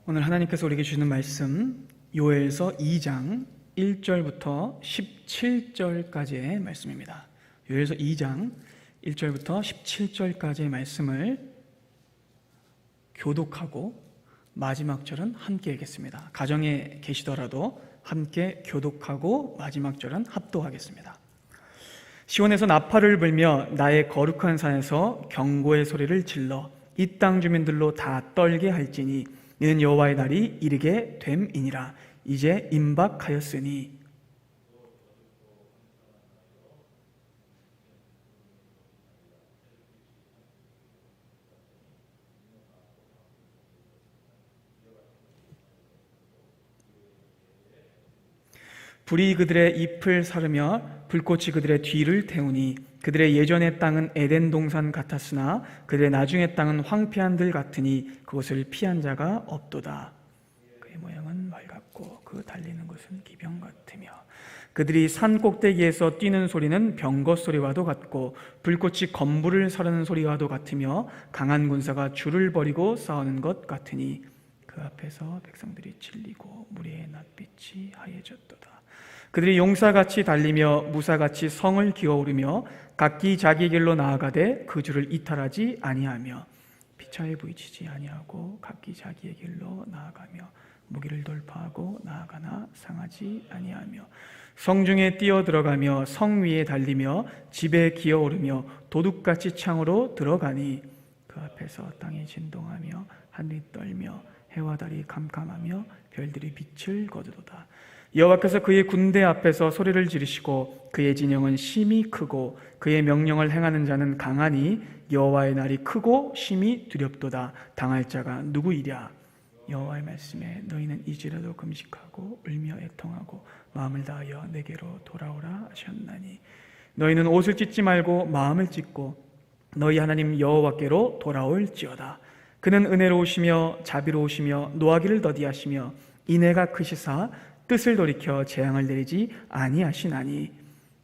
오늘 하나님께서 우리에게 주시는 말씀 요엘서 2장 1절부터 17절까지의 말씀입니다. 요엘서 2장 1절부터 17절까지의 말씀을 교독하고 마지막 절은 함께 읽겠습니다. 가정에 계시더라도 함께 교독하고 마지막 절은 합독하겠습니다. 시온에서 나팔을 불며 나의 거룩한 산에서 경고의 소리를 질러 이 땅 주민들로 다 떨게 할지니 이는 여호와의 날이 이르게 됨이니라. 이제 임박하였으니 불이 그들의 잎을 사르며 불꽃이 그들의 뒤를 태우니 그들의 예전의 땅은 에덴 동산 같았으나 그들의 나중의 땅은 황폐한 들 같으니 그곳을 피한 자가 없도다. 그의 모양은 말 같고 그 달리는 것은 기병 같으며 그들이 산 꼭대기에서 뛰는 소리는 병거 소리와도 같고 불꽃이 건물을 사르는 소리와도 같으며 강한 군사가 줄을 버리고 싸우는 것 같으니 그 앞에서 백성들이 질리고 무리의 낯빛이 하얘졌도다. 그들이 용사같이 달리며 무사같이 성을 기어오르며 각기 자기 길로 나아가되 그 줄을 이탈하지 아니하며 피차에 부딪히지 아니하고 각기 자기의 길로 나아가며 무기를 돌파하고 나아가나 상하지 아니하며 성중에 뛰어들어가며 성 위에 달리며 집에 기어오르며 도둑같이 창으로 들어가니 그 앞에서 땅이 진동하며 하늘이 떨며 해와 달이 캄캄하며 별들이 빛을 거두도다. 여호와께서 그의 군대 앞에서 소리를 지르시고 그의 진영은 심히 크고 그의 명령을 행하는 자는 강하니 여호와의 날이 크고 심히 두렵도다. 당할 자가 누구이랴? 여호와의 말씀에 너희는 이제라도 금식하고 울며 애통하고 마음을 다하여 내게로 돌아오라 하셨나니 너희는 옷을 찢지 말고 마음을 찢고 너희 하나님 여호와께로 돌아올지어다. 그는 은혜로우시며 자비로우시며 노하기를 더디하시며 인애가 크시사 뜻을 돌이켜 재앙을 내리지 아니하시나니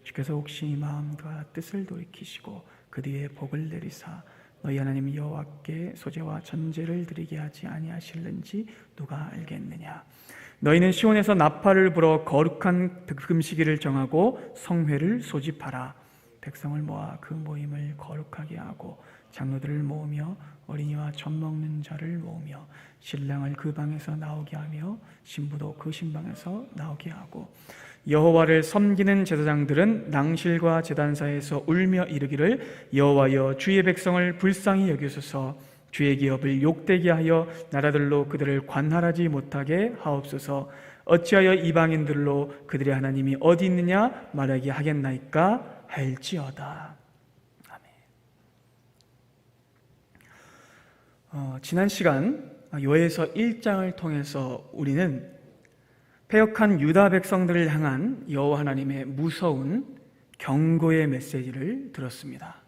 주께서 혹시 마음과 뜻을 돌이키시고 그 뒤에 복을 내리사 너희 하나님 여호와께 소제와 전제를 드리게 하지 아니하실는지 누가 알겠느냐? 너희는 시온에서 나팔을 불어 거룩한 금식일을 정하고 성회를 소집하라. 백성을 모아 그 모임을 거룩하게 하고 장로들을 모으며 어린이와 젖 먹는 자를 모으며 신랑을 그 방에서 나오게 하며 신부도 그 신방에서 나오게 하고 여호와를 섬기는 제사장들은 낭실과 제단사에서 울며 이르기를 여호와여 주의 백성을 불쌍히 여기소서 주의 기업을 욕되게 하여 나라들로 그들을 관할하지 못하게 하옵소서 어찌하여 이방인들로 그들의 하나님이 어디 있느냐 말하게 하겠나이까 할지어다. 지난 시간 요엘서 1장을 통해서 우리는 패역한 유다 백성들을 향한 여호와 하나님의 무서운 경고의 메시지를 들었습니다.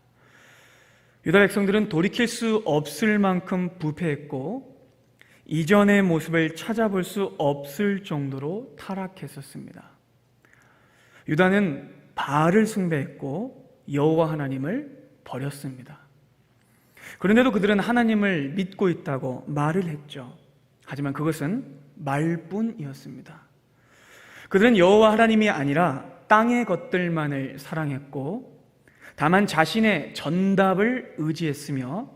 유다 백성들은 돌이킬 수 없을 만큼 부패했고 이전의 모습을 찾아볼 수 없을 정도로 타락했었습니다. 유다는 바알을 숭배했고 여호와 하나님을 버렸습니다. 그런데도 그들은 하나님을 믿고 있다고 말을 했죠. 하지만 그것은 말뿐이었습니다. 그들은 여호와 하나님이 아니라 땅의 것들만을 사랑했고 다만 자신의 전답을 의지했으며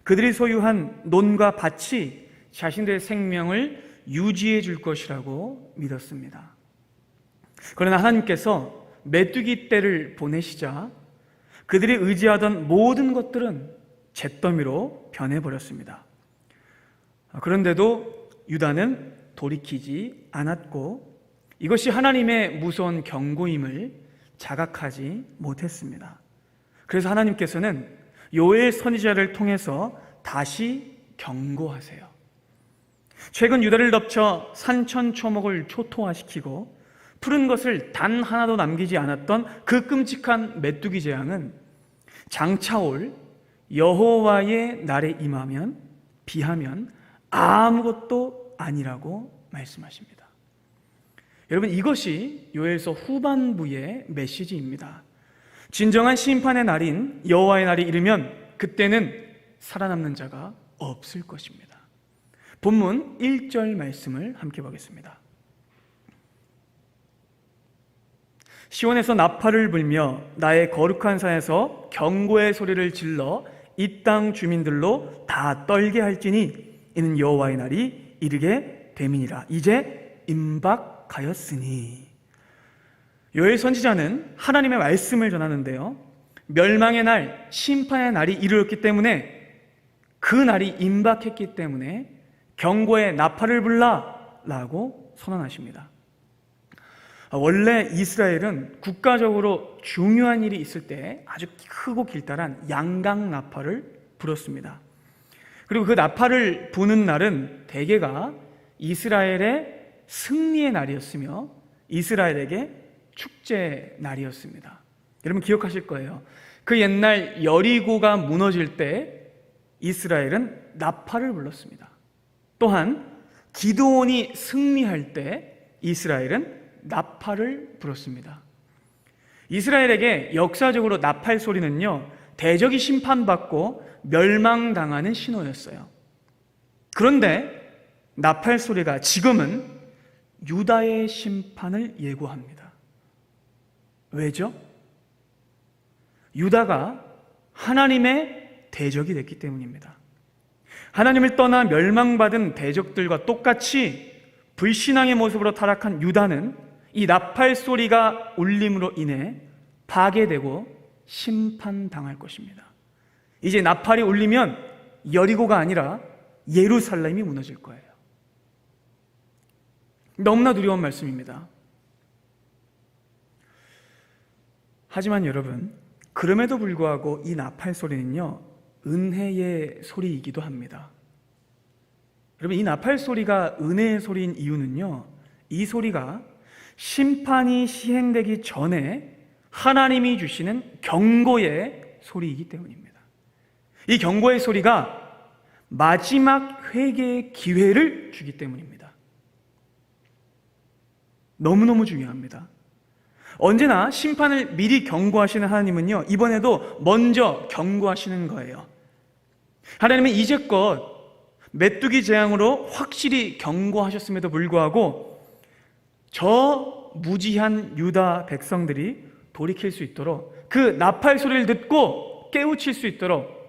그들이 소유한 논과 밭이 자신들의 생명을 유지해 줄 것이라고 믿었습니다. 그러나 하나님께서 메뚜기 떼를 보내시자 그들이 의지하던 모든 것들은 잿더미로 변해버렸습니다. 그런데도 유다는 돌이키지 않았고 이것이 하나님의 무서운 경고임을 자각하지 못했습니다. 그래서 하나님께서는 요엘 선지자를 통해서 다시 경고하세요. 최근 유다를 덮쳐 산천초목을 초토화시키고 푸른 것을 단 하나도 남기지 않았던 그 끔찍한 메뚜기 재앙은 장차 올 여호와의 날에 임하면 비하면 아무것도 아니라고 말씀하십니다. 여러분, 이것이 요엘서 후반부의 메시지입니다. 진정한 심판의 날인 여호와의 날이 이르면 그때는 살아남는 자가 없을 것입니다. 본문 1절 말씀을 함께 보겠습니다. 시온에서 나팔을 불며 나의 거룩한 산에서 경고의 소리를 질러 이 땅 주민들로 다 떨게 할지니 이는 여호와의 날이 이르게 됨이니라. 이제 임박하였으니. 요엘 선지자는 하나님의 말씀을 전하는데요, 멸망의 날, 심판의 날이 이르렀기 때문에, 그 날이 임박했기 때문에 경고의 나팔을 불라라고 선언하십니다. 원래 이스라엘은 국가적으로 중요한 일이 있을 때 아주 크고 길다란 양강 나팔을 불었습니다. 그리고 그 나팔을 부는 날은 대개가 이스라엘의 승리의 날이었으며 이스라엘에게 축제 날이었습니다. 여러분 기억하실 거예요. 그 옛날 여리고가 무너질 때 이스라엘은 나팔을 불렀습니다. 또한 기드온이 승리할 때 이스라엘은 나팔을 불었습니다. 이스라엘에게 역사적으로 나팔 소리는요, 대적이 심판받고 멸망당하는 신호였어요. 그런데 나팔 소리가 지금은 유다의 심판을 예고합니다. 왜죠? 유다가 하나님의 대적이 됐기 때문입니다. 하나님을 떠나 멸망받은 대적들과 똑같이 불신앙의 모습으로 타락한 유다는 이 나팔 소리가 울림으로 인해 파괴되고 심판당할 것입니다. 이제 나팔이 울리면 여리고가 아니라 예루살렘이 무너질 거예요. 너무나 두려운 말씀입니다. 하지만 여러분, 그럼에도 불구하고 이 나팔 소리는요, 은혜의 소리이기도 합니다. 여러분, 이 나팔 소리가 은혜의 소리인 이유는요, 이 소리가 심판이 시행되기 전에 하나님이 주시는 경고의 소리이기 때문입니다. 이 경고의 소리가 마지막 회개의 기회를 주기 때문입니다. 너무너무 중요합니다. 언제나 심판을 미리 경고하시는 하나님은요, 이번에도 먼저 경고하시는 거예요. 하나님은 이제껏 메뚜기 재앙으로 확실히 경고하셨음에도 불구하고 저 무지한 유다 백성들이 돌이킬 수 있도록, 그 나팔 소리를 듣고 깨우칠 수 있도록,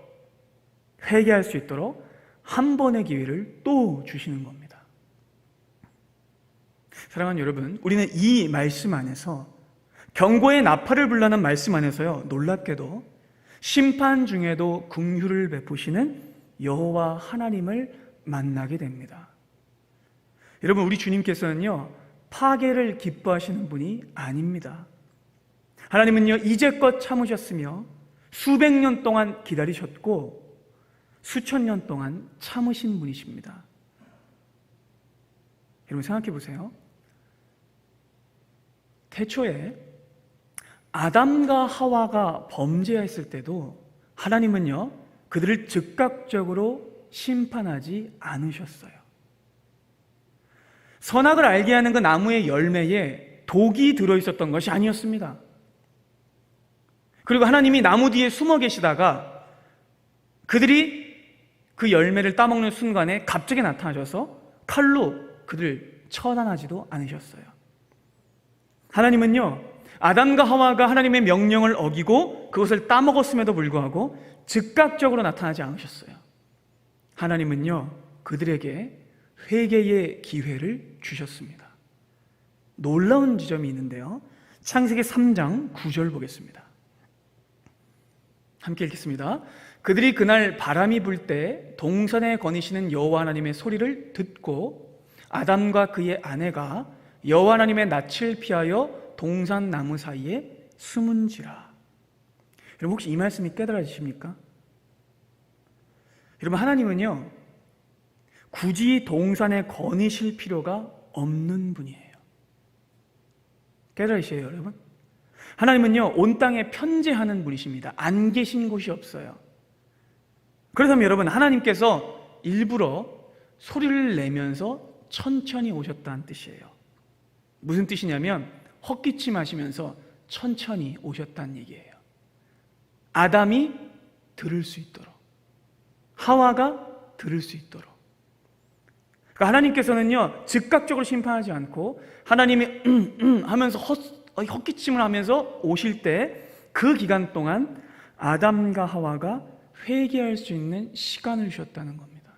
회개할 수 있도록 한 번의 기회를 또 주시는 겁니다. 사랑하는 여러분, 우리는 이 말씀 안에서, 경고의 나팔을 불라는 말씀 안에서요, 놀랍게도 심판 중에도 긍휼을 베푸시는 여호와 하나님을 만나게 됩니다. 여러분, 우리 주님께서는요, 파괴를 기뻐하시는 분이 아닙니다. 하나님은요, 이제껏 참으셨으며 수백 년 동안 기다리셨고 수천 년 동안 참으신 분이십니다. 여러분 생각해 보세요. 태초에 아담과 하와가 범죄했을 때도 하나님은요, 그들을 즉각적으로 심판하지 않으셨어요. 선악을 알게 하는 그 나무의 열매에 독이 들어있었던 것이 아니었습니다. 그리고 하나님이 나무 뒤에 숨어 계시다가 그들이 그 열매를 따먹는 순간에 갑자기 나타나셔서 칼로 그들을 처단하지도 않으셨어요. 하나님은요, 아담과 하와가 하나님의 명령을 어기고 그것을 따먹었음에도 불구하고 즉각적으로 나타나지 않으셨어요. 하나님은요, 그들에게 회개의 기회를 주셨습니다. 놀라운 지점이 있는데요, 창세기 3장 9절 보겠습니다. 함께 읽겠습니다. 그들이 그날 바람이 불 때 동산에 거니시는 여호와 하나님의 소리를 듣고 아담과 그의 아내가 여호와 하나님의 낯을 피하여 동산 나무 사이에 숨은지라. 여러분 혹시 이 말씀이 깨달아지십니까? 여러분, 하나님은요, 굳이 동산에 거니실 필요가 없는 분이에요. 깨달으세요, 여러분? 하나님은요, 온 땅에 편재하는 분이십니다. 안 계신 곳이 없어요. 그렇다면 여러분, 하나님께서 일부러 소리를 내면서 천천히 오셨다는 뜻이에요. 무슨 뜻이냐면 헛기침하시면서 천천히 오셨다는 얘기예요. 아담이 들을 수 있도록, 하와가 들을 수 있도록. 하나님께서는요, 즉각적으로 심판하지 않고 하나님이 하면서 헛기침을 하면서 오실 때 그 기간 동안 아담과 하와가 회개할 수 있는 시간을 주셨다는 겁니다.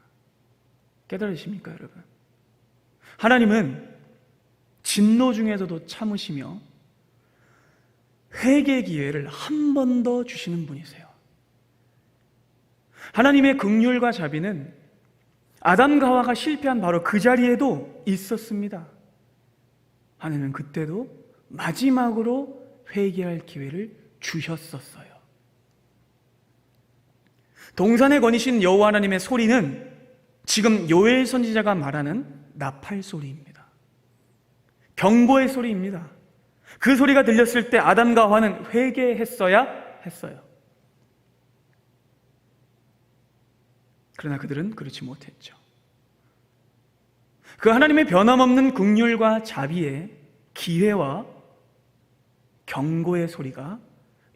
깨달으십니까, 여러분? 하나님은 진노 중에서도 참으시며 회개 기회를 한 번 더 주시는 분이세요. 하나님의 긍휼과 자비는 아담과 하와가 실패한 바로 그 자리에도 있었습니다. 하나님은 그때도 마지막으로 회개할 기회를 주셨었어요. 동산의 권이신 여호와 하나님의 소리는 지금 요엘 선지자가 말하는 나팔 소리입니다. 경고의 소리입니다. 그 소리가 들렸을 때 아담과 하와는 회개했어야 했어요. 그러나 그들은 그렇지 못했죠. 그 하나님의 변함없는 긍휼과 자비의 기회와 경고의 소리가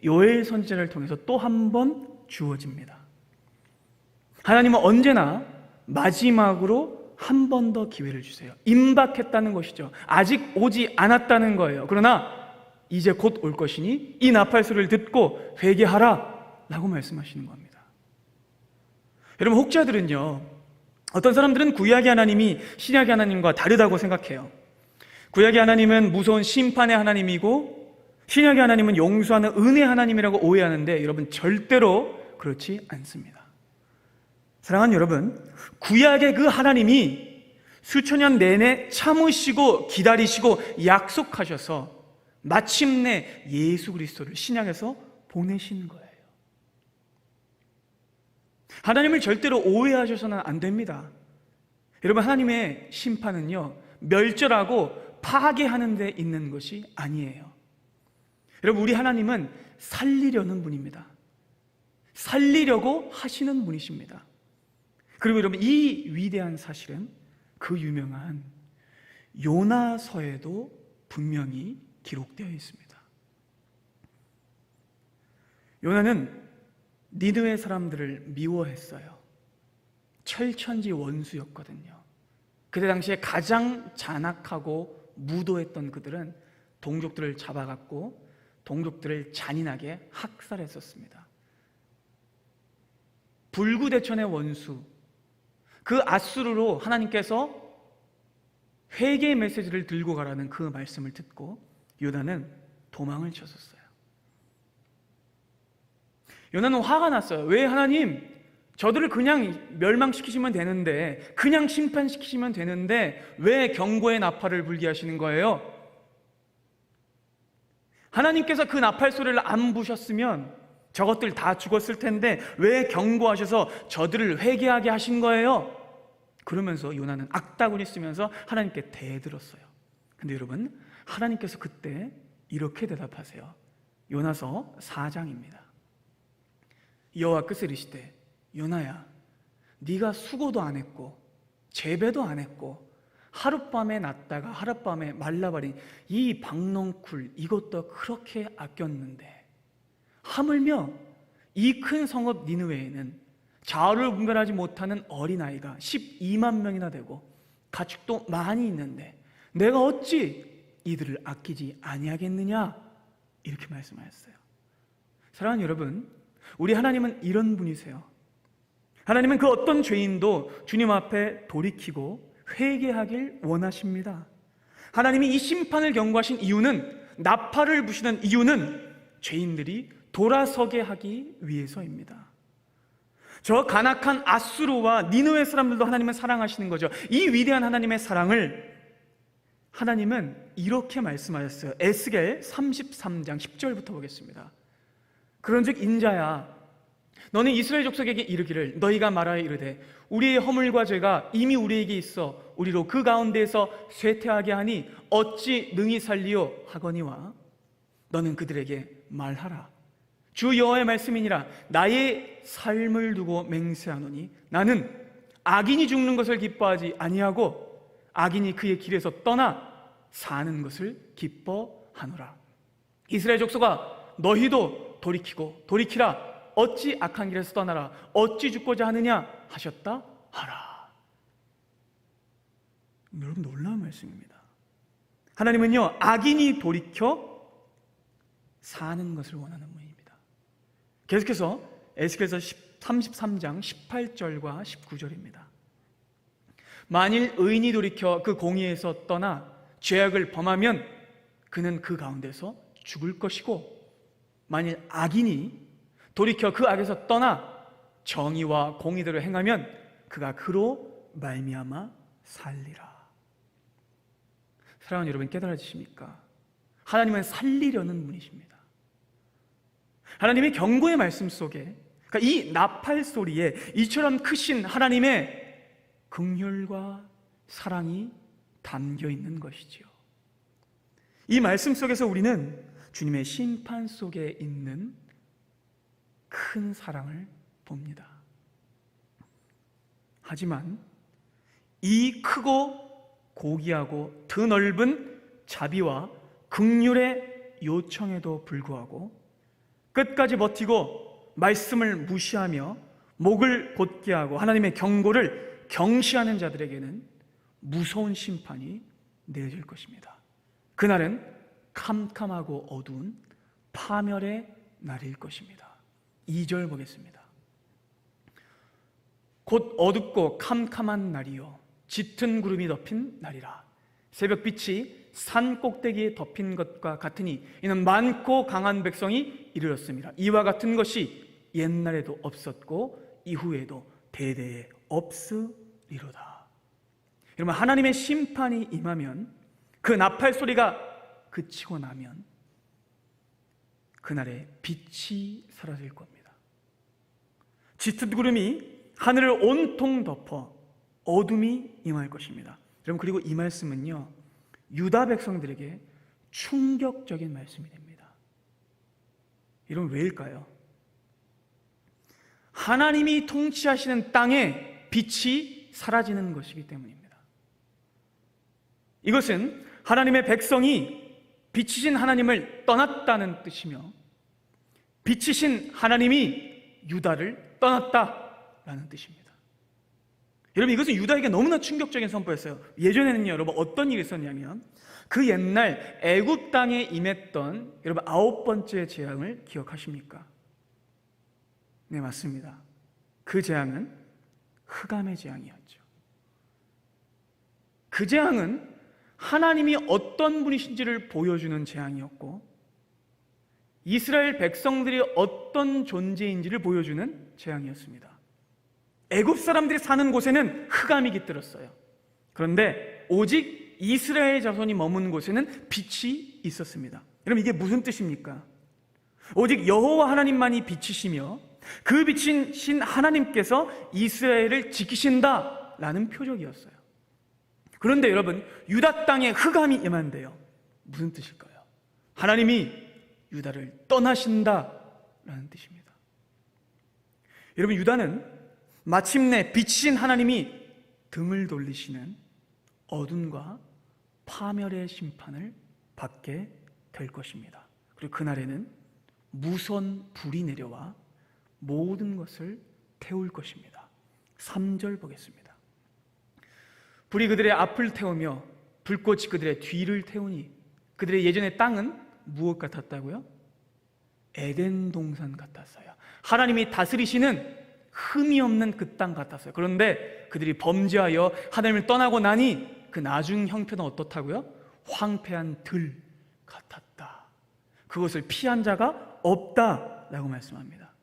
요엘 선지자를 통해서 또 한 번 주어집니다. 하나님은 언제나 마지막으로 한 번 더 기회를 주세요. 임박했다는 것이죠. 아직 오지 않았다는 거예요. 그러나 이제 곧 올 것이니 이 나팔 소리를 듣고 회개하라 라고 말씀하시는 겁니다. 여러분, 혹자들은요, 어떤 사람들은 구약의 하나님이 신약의 하나님과 다르다고 생각해요. 구약의 하나님은 무서운 심판의 하나님이고 신약의 하나님은 용서하는 은혜 하나님이라고 오해하는데 여러분, 절대로 그렇지 않습니다. 사랑하는 여러분, 구약의 그 하나님이 수천 년 내내 참으시고 기다리시고 약속하셔서 마침내 예수 그리스도를 신약에서 보내신 거예요. 하나님을 절대로 오해하셔서는 안 됩니다. 여러분, 하나님의 심판은요, 멸절하고 파괴하는 데 있는 것이 아니에요. 여러분, 우리 하나님은 살리려는 분입니다. 살리려고 하시는 분이십니다. 그리고 여러분, 이 위대한 사실은 그 유명한 요나서에도 분명히 기록되어 있습니다. 요나는 니느웨 사람들을 미워했어요. 철천지 원수였거든요. 그때 당시에 가장 잔악하고 무도했던 그들은 동족들을 잡아갔고 동족들을 잔인하게 학살했었습니다. 불구대천의 원수, 그 아수르로 하나님께서 회개의 메시지를 들고 가라는 그 말씀을 듣고 요나는 도망을 쳤었어요. 요나는 화가 났어요. 왜 하나님, 저들을 그냥 멸망시키시면 되는데, 그냥 심판시키시면 되는데 왜 경고의 나팔을 불게 하시는 거예요? 하나님께서 그 나팔 소리를 안 부셨으면 저것들 다 죽었을 텐데 왜 경고하셔서 저들을 회개하게 하신 거예요? 그러면서 요나는 악다구리 쓰면서 하나님께 대들었어요. 근데 여러분, 하나님께서 그때 이렇게 대답하세요. 요나서 4장입니다. 여호와께서 이르시되 요나야, 네가 수고도 안 했고 재배도 안 했고 하룻밤에 났다가 하룻밤에 말라버린 이 박농쿨 이것도 그렇게 아꼈는데 하물며 이 큰 성읍 니느웨에는 좌우를 분별하지 못하는 어린아이가 12만 명이나 되고 가축도 많이 있는데 내가 어찌 이들을 아끼지 아니하겠느냐, 이렇게 말씀하셨어요. 사랑하는 여러분, 우리 하나님은 이런 분이세요. 하나님은 그 어떤 죄인도 주님 앞에 돌이키고 회개하길 원하십니다. 하나님이 이 심판을 경고하신 이유는, 나팔을 부시는 이유는 죄인들이 돌아서게 하기 위해서입니다. 저 간악한 아수르와 니느웨 사람들도 하나님은 사랑하시는 거죠. 이 위대한 하나님의 사랑을 하나님은 이렇게 말씀하셨어요. 에스겔 33장 10절부터 보겠습니다. 그런즉 인자야, 너는 이스라엘 족속에게 이르기를 너희가 말하여 이르되 우리의 허물과 죄가 이미 우리에게 있어 우리로 그 가운데에서 쇠퇴하게 하니 어찌 능히 살리요 하거니와 너는 그들에게 말하라. 주 여호와의 말씀이니라. 나의 삶을 두고 맹세하노니 나는 악인이 죽는 것을 기뻐하지 아니하고 악인이 그의 길에서 떠나 사는 것을 기뻐하노라. 이스라엘 족속아, 너희도 돌이키고 돌이키라. 어찌 악한 길에서 떠나라. 어찌 죽고자 하느냐 하셨다 하라. 여러분, 놀라운 말씀입니다. 하나님은요, 악인이 돌이켜 사는 것을 원하는 분입니다. 계속해서 에스겔서 33장 18절과 19절입니다. 만일 의인이 돌이켜 그 공의에서 떠나 죄악을 범하면 그는 그 가운데서 죽을 것이고, 만일 악인이 돌이켜 그 악에서 떠나 정의와 공의대로 행하면 그가 그로 말미암아 살리라. 사랑하는 여러분, 깨달아지십니까? 하나님은 살리려는 분이십니다. 하나님의 경고의 말씀 속에, 그러니까 이 나팔 소리에 이처럼 크신 하나님의 긍휼과 사랑이 담겨 있는 것이지요. 이 말씀 속에서 우리는 주님의 심판 속에 있는 큰 사랑을 봅니다. 하지만 이 크고 고귀하고 드넓은 자비와 긍휼의 요청에도 불구하고 끝까지 버티고 말씀을 무시하며 목을 곧게 하고 하나님의 경고를 경시하는 자들에게는 무서운 심판이 내려질 것입니다. 그날은 캄캄하고 어두운 파멸의 날일 것입니다. 2절 보겠습니다. 곧 어둡고 캄캄한 날이요 짙은 구름이 덮인 날이라. 새벽빛이 산 꼭대기에 덮인 것과 같으니 이는 많고 강한 백성이 이르렀습니다. 이와 같은 것이 옛날에도 없었고 이후에도 대대에 없으리로다. 여러분, 하나님의 심판이 임하면, 그 나팔 소리가 그치고 나면 그날에 빛이 사라질 겁니다. 짙은 구름이 하늘을 온통 덮어 어둠이 임할 것입니다. 여러분, 그리고 이 말씀은요, 유다 백성들에게 충격적인 말씀이 됩니다. 이런 왜일까요? 하나님이 통치하시는 땅에 빛이 사라지는 것이기 때문입니다. 이것은 하나님의 백성이 빛이신 하나님을 떠났다는 뜻이며, 빛이신 하나님이 유다를 떠났다라는 뜻입니다. 여러분, 이것은 유다에게 너무나 충격적인 선포였어요. 예전에는요, 여러분, 어떤 일이 있었냐면, 그 옛날 애굽 땅에 임했던 여러분 9번째 재앙을 기억하십니까? 네, 맞습니다. 그 재앙은 흑암의 재앙이었죠. 그 재앙은 하나님이 어떤 분이신지를 보여주는 재앙이었고, 이스라엘 백성들이 어떤 존재인지를 보여주는 재앙이었습니다. 애굽 사람들이 사는 곳에는 흑암이 깃들었어요. 그런데 오직 이스라엘 자손이 머문 곳에는 빛이 있었습니다. 여러분, 이게 무슨 뜻입니까? 오직 여호와 하나님만이 빛이시며 그 빛이신 하나님께서 이스라엘을 지키신다라는 표적이었어요. 그런데 여러분, 유다 땅에 흑암이 임한대요. 무슨 뜻일까요? 하나님이 유다를 떠나신다라는 뜻입니다. 여러분, 유다는 마침내 빛이신 하나님이 등을 돌리시는 어둠과 파멸의 심판을 받게 될 것입니다. 그리고 그날에는 무서운 불이 내려와 모든 것을 태울 것입니다. 3절 보겠습니다. 불이 그들의 앞을 태우며 불꽃이 그들의 뒤를 태우니 그들의 예전의 땅은 무엇 같았다고요? 에덴 동산 같았어요. 하나님이 다스리시는 흠이 없는 그 땅 같았어요. 그런데 그들이 범죄하여 하나님을 떠나고 나니 그 나중 형편은 어떻다고요? 황폐한 들 같았다. 그것을 피한 자가 없다라고 말씀합니다.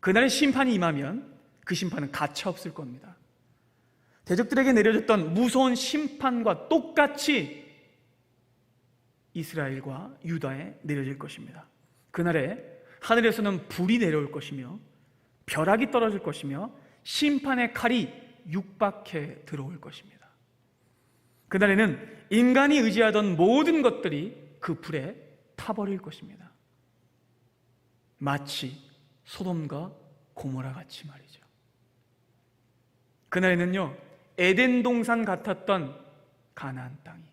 그날의 심판이 임하면 그 심판은 가차없을 겁니다. 대적들에게 내려졌던 무서운 심판과 똑같이 이스라엘과 유다에 내려질 것입니다. 그날에 하늘에서는 불이 내려올 것이며 벼락이 떨어질 것이며 심판의 칼이 육박해 들어올 것입니다. 그날에는 인간이 의지하던 모든 것들이 그 불에 타버릴 것입니다. 마치 소돔과 고모라 같이 말이죠. 그날에는요, 에덴 동산 같았던 가나안 땅이,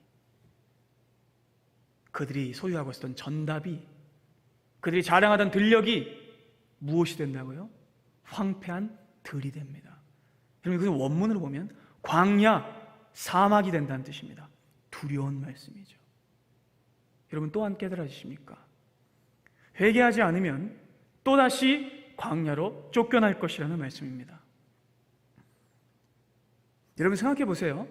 그들이 소유하고 있었던 전답이, 그들이 자랑하던 들녘이 무엇이 된다고요? 황폐한 들이 됩니다. 여러분, 이것은 원문으로 보면 광야, 사막이 된다는 뜻입니다. 두려운 말씀이죠. 여러분 또한 깨달아지십니까? 회개하지 않으면 또다시 광야로 쫓겨날 것이라는 말씀입니다. 여러분 생각해 보세요.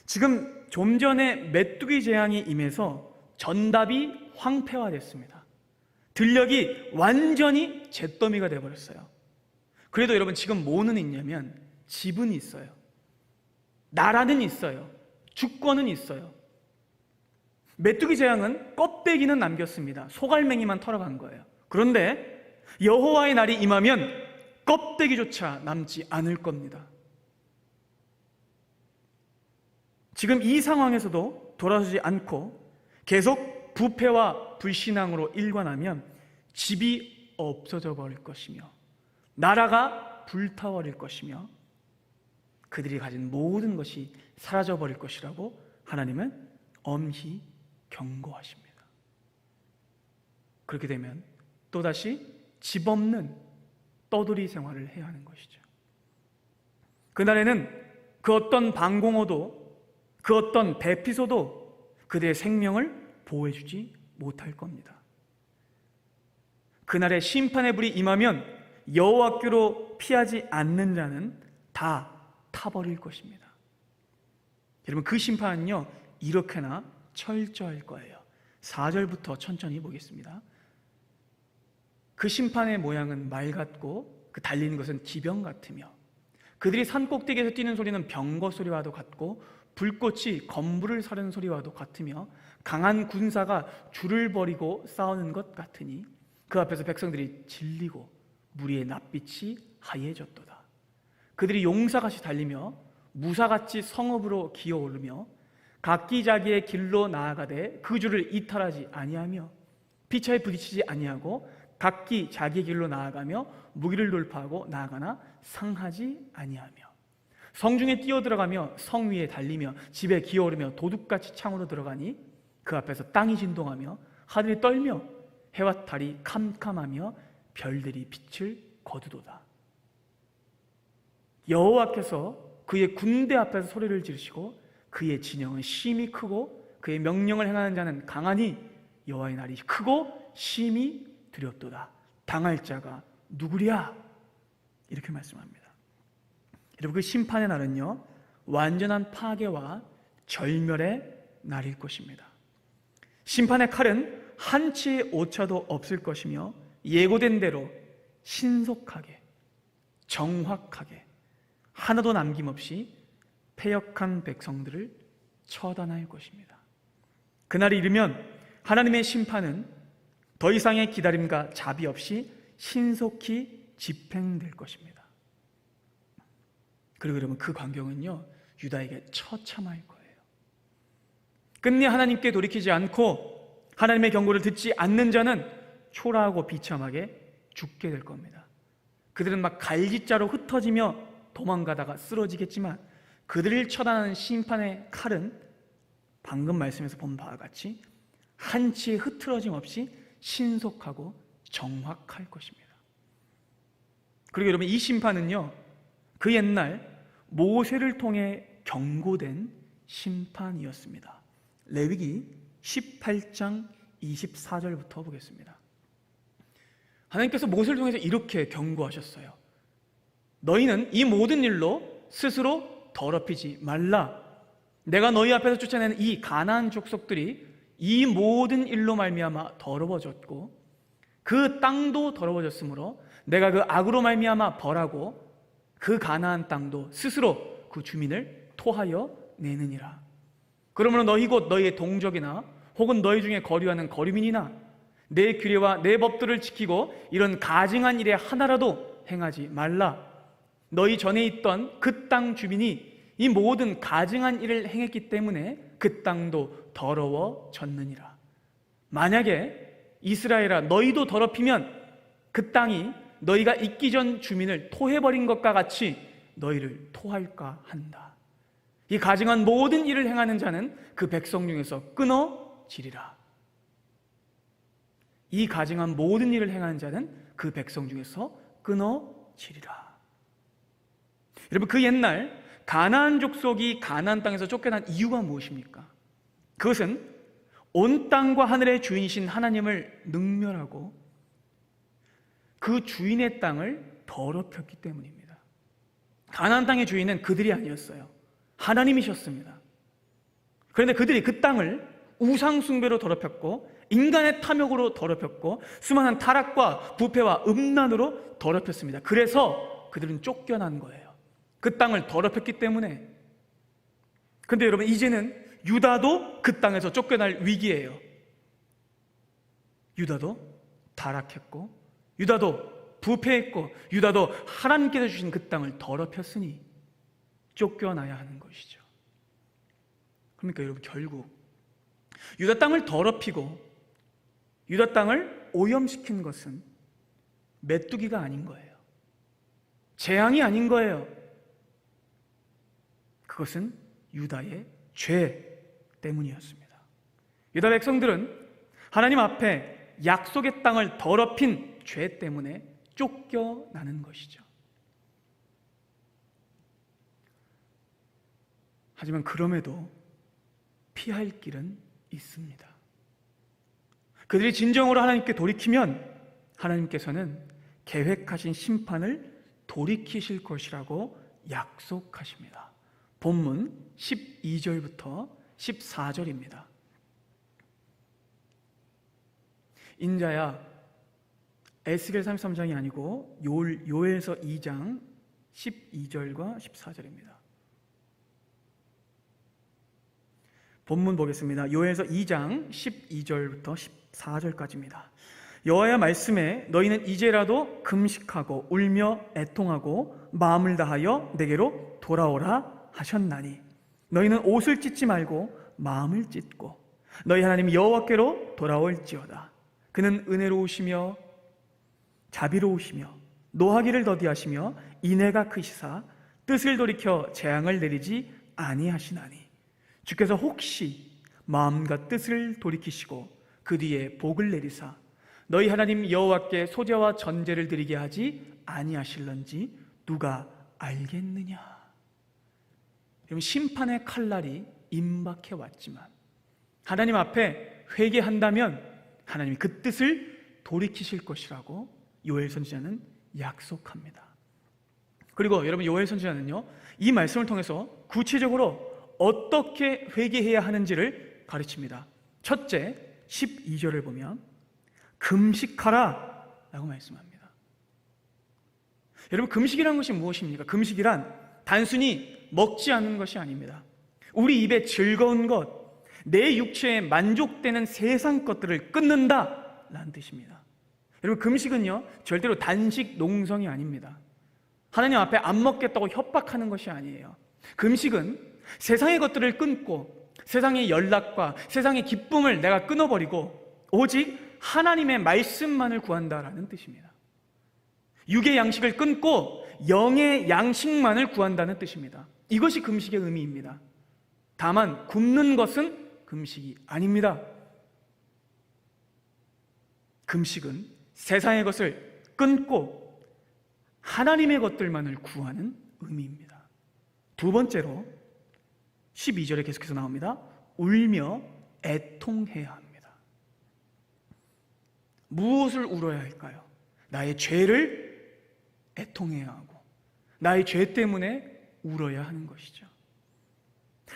지금 좀 전에 메뚜기 재앙이 임해서 전답이 황폐화됐습니다. 들녘이 완전히 잿더미가 되어버렸어요. 그래도 여러분 지금 뭐는 있냐면 집은 있어요. 나라는 있어요. 주권은 있어요. 메뚜기 재앙은 껍데기는 남겼습니다. 소갈맹이만 털어간 거예요. 그런데 여호와의 날이 임하면 껍데기조차 남지 않을 겁니다. 지금 이 상황에서도 돌아서지 않고 계속 부패와 불신앙으로 일관하면 집이 없어져 버릴 것이며 나라가 불타버릴 것이며 그들이 가진 모든 것이 사라져 버릴 것이라고 하나님은 엄히 경고하십니다. 그렇게 되면 또다시 집 없는 떠돌이 생활을 해야 하는 것이죠. 그날에는 그 어떤 방공호도 그 어떤 배피소도 그들의 생명을 보호해주지 못할 겁니다. 그날의 심판의 불이 임하면 여호와께로 피하지 않는 자는 다 타버릴 것입니다. 여러분 그 심판은요 이렇게나 철저할 거예요. 4절부터 천천히 보겠습니다. 그 심판의 모양은 말 같고 그 달리는 것은 기병 같으며 그들이 산꼭대기에서 뛰는 소리는 병거 소리와도 같고 불꽃이 건물을 사르는 소리와도 같으며 강한 군사가 줄을 버리고 싸우는 것 같으니 그 앞에서 백성들이 질리고 무리의 낯빛이 하얘졌도다. 그들이 용사같이 달리며 무사같이 성읍으로 기어오르며 각기 자기의 길로 나아가되 그 줄을 이탈하지 아니하며 피차에 부딪히지 아니하고 각기 자기 길로 나아가며 무기를 돌파하고 나아가나 상하지 아니하며 성중에 뛰어들어가며 성 위에 달리며 집에 기어오르며 도둑같이 창으로 들어가니 그 앞에서 땅이 진동하며 하늘이 떨며 해와 달이 캄캄하며 별들이 빛을 거두도다. 여호와께서 그의 군대 앞에서 소리를 지르시고 그의 진영은 심히 크고 그의 명령을 행하는 자는 강하니 여호와의 날이 크고 심히 두렵도다. 당할 자가 누구랴? 이렇게 말씀합니다. 여러분 그 심판의 날은요 완전한 파괴와 절멸의 날일 것입니다. 심판의 칼은 한치의 오차도 없을 것이며 예고된 대로 신속하게 정확하게 하나도 남김없이 패역한 백성들을 처단할 것입니다. 그날이 이르면 하나님의 심판은 더 이상의 기다림과 자비 없이 신속히 집행될 것입니다. 그리고 여러분 그 광경은요 유다에게 처참할 거예요. 끝내 하나님께 돌이키지 않고 하나님의 경고를 듣지 않는 자는 초라하고 비참하게 죽게 될 겁니다. 그들은 막 갈짓자로 흩어지며 도망가다가 쓰러지겠지만 그들을 처단하는 심판의 칼은 방금 말씀에서 본 바와 같이 한치의 흐트러짐 없이 신속하고 정확할 것입니다. 그리고 여러분 이 심판은요 그 옛날 모세를 통해 경고된 심판이었습니다. 레위기 18장 24절부터 보겠습니다. 하나님께서 모세를 통해서 이렇게 경고하셨어요. 너희는 이 모든 일로 스스로 더럽히지 말라. 내가 너희 앞에서 쫓아내는 이 가나안 족속들이 이 모든 일로 말미암아 더러워졌고 그 땅도 더러워졌으므로 내가 그 악으로 말미암아 벌하고 그 가나안 땅도 스스로 그 주민을 토하여 내느니라. 그러므로 너희 곧 너희의 동족이나 혹은 너희 중에 거류하는 거류민이나 내 규례와 내 법들을 지키고 이런 가증한 일에 하나라도 행하지 말라. 너희 전에 있던 그 땅 주민이 이 모든 가증한 일을 행했기 때문에 그 땅도 더러워졌느니라. 만약에 이스라엘아 너희도 더럽히면 그 땅이 너희가 있기 전 주민을 토해버린 것과 같이 너희를 토할까 한다. 이 가증한 모든 일을 행하는 자는 그 백성 중에서 끊어지리라. 이 가증한 모든 일을 행하는 자는 그 백성 중에서 끊어지리라. 여러분 그 옛날 가나안 족속이 가나안 땅에서 쫓겨난 이유가 무엇입니까? 그것은 온 땅과 하늘의 주인이신 하나님을 능멸하고 그 주인의 땅을 더럽혔기 때문입니다. 가나안 땅의 주인은 그들이 아니었어요. 하나님이셨습니다. 그런데 그들이 그 땅을 우상 숭배로 더럽혔고 인간의 탐욕으로 더럽혔고 수많은 타락과 부패와 음란으로 더럽혔습니다. 그래서 그들은 쫓겨난 거예요. 그 땅을 더럽혔기 때문에. 그런데 여러분, 이제는 유다도 그 땅에서 쫓겨날 위기예요. 유다도 타락했고 유다도 부패했고 유다도 하나님께서 주신 그 땅을 더럽혔으니 쫓겨나야 하는 것이죠. 그러니까 여러분, 결국 유다 땅을 더럽히고 유다 땅을 오염시킨 것은 메뚜기가 아닌 거예요. 재앙이 아닌 거예요. 그것은 유다의 죄 때문이었습니다. 유다 백성들은 하나님 앞에 약속의 땅을 더럽힌 죄 때문에 쫓겨나는 것이죠. 하지만 그럼에도 피할 길은 있습니다. 그들이 진정으로 하나님께 돌이키면 하나님께서는 계획하신 심판을 돌이키실 것이라고 약속하십니다. 본문 12절부터 14절입니다. 인자야, 에스겔 33장이 아니고 요엘서 2장 12절과 14절입니다. 본문 보겠습니다. 요엘서 2장 12절부터 14절까지입니다. 여호와의 말씀에 너희는 이제라도 금식하고 울며 애통하고 마음을 다하여 내게로 돌아오라 하셨나니 너희는 옷을 찢지 말고 마음을 찢고 너희 하나님 여호와께로 돌아올지어다. 그는 은혜로우시며 자비로우시며 노하기를 더디하시며 인애가 크시사 뜻을 돌이켜 재앙을 내리지 아니하시나니 주께서 혹시 마음과 뜻을 돌이키시고 그 뒤에 복을 내리사 너희 하나님 여호와께 소제와 전제를 드리게 하지 아니하실런지 누가 알겠느냐. 여러분, 심판의 칼날이 임박해 왔지만 하나님 앞에 회개한다면 하나님이 그 뜻을 돌이키실 것이라고 요엘 선지자는 약속합니다. 그리고 여러분, 요엘 선지자는요, 이 말씀을 통해서 구체적으로 어떻게 회개해야 하는지를 가르칩니다. 첫째, 12절을 보면 금식하라 라고 말씀합니다. 여러분, 금식이란 것이 무엇입니까? 금식이란 단순히 먹지 않는 것이 아닙니다. 우리 입에 즐거운 것, 내 육체에 만족되는 세상 것들을 끊는다 라는 뜻입니다. 여러분, 금식은요 절대로 단식 농성이 아닙니다. 하나님 앞에 안 먹겠다고 협박하는 것이 아니에요. 금식은 세상의 것들을 끊고 세상의 연락과 세상의 기쁨을 내가 끊어버리고 오직 하나님의 말씀만을 구한다라는 뜻입니다. 육의 양식을 끊고 영의 양식만을 구한다는 뜻입니다. 이것이 금식의 의미입니다. 다만 굶는 것은 금식이 아닙니다. 금식은 세상의 것을 끊고 하나님의 것들만을 구하는 의미입니다. 두 번째로 12절에 계속해서 나옵니다. 울며 애통해야 합니다. 무엇을 울어야 할까요? 나의 죄를 애통해야 하고 나의 죄 때문에 울어야 하는 것이죠.